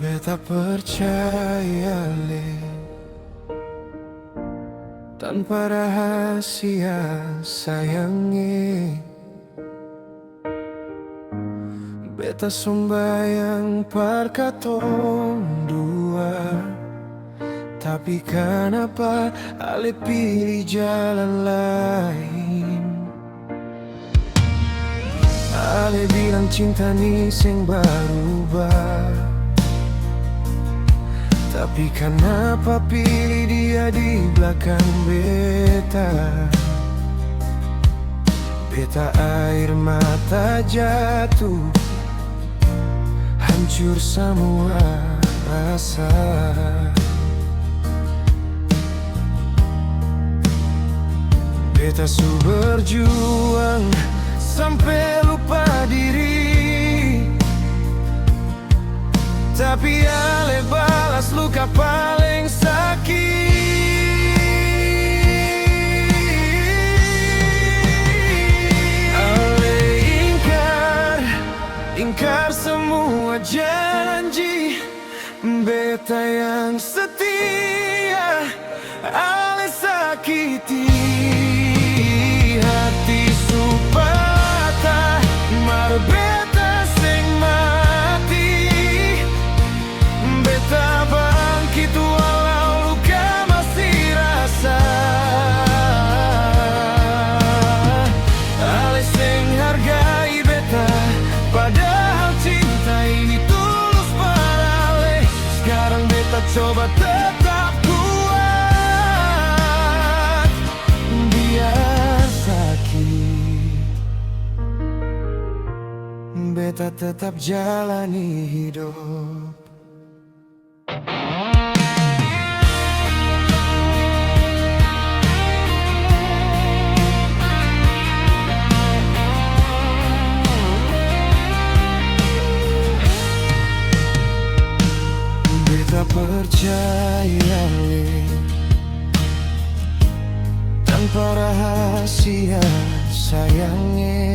Beta percaya le tanpa rahasia sayangi. Beta sombayang par katong dua, tapi kenapa ale pilih jalan lain? Ale bilang cinta ni seng berubah, tapi kenapa pilih dia di belakang beta? Beta air mata jatuh, hancur semua rasa. Beta su berjuang sampai lupa diri, tapi ale balas luka paling sakit. Ale ingkar semua janji, beta yang setia ale sakiti. Hati su patah, mar beta seng mati. Beta bangkit walau luka masih rasa. Ale seng hargai beta, padahal cinta ini tulus pada ale. Sekarang beta coba tetap kuat, biar sakit. Beta tetap jalani hidup. Beta percaya tanpa rahasia sayangi.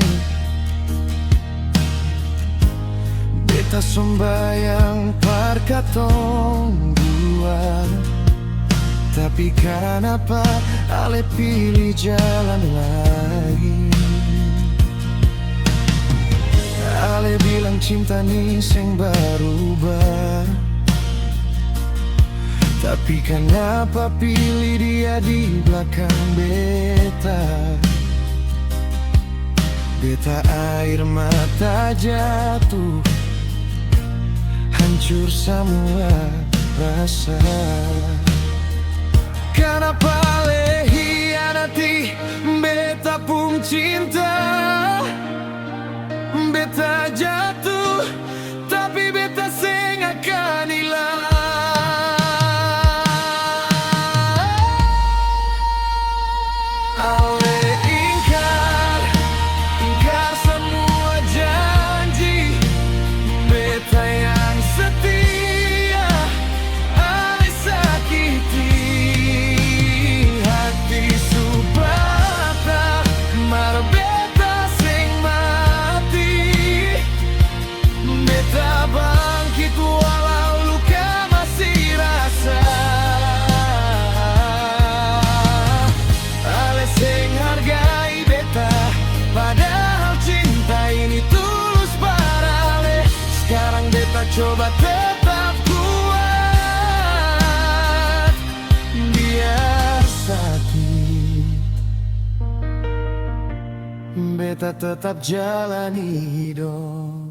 Beta sombayang par katong dua, tapi kenapa ale pilih jalan lain? Ale bilang cinta ni seng berubah, tapi kenapa pilih dia di belakang beta? Beta air mata jatuh, hancur semua rasa. Kenapa le hianati beta pun cinta? Beta jatuh, tapi beta seng akan hilang. Ale ingkar semua janji, beta yang setia ale sakiti. Hati su patah, mar beta seng mati. Beta bangkit walau luka masih rasa. Ale seng hargai beta, padahal cinta ini tulus pada ale. Sekarang beta coba tetap kuat, biar sakit. Beta tetap jalani hidup.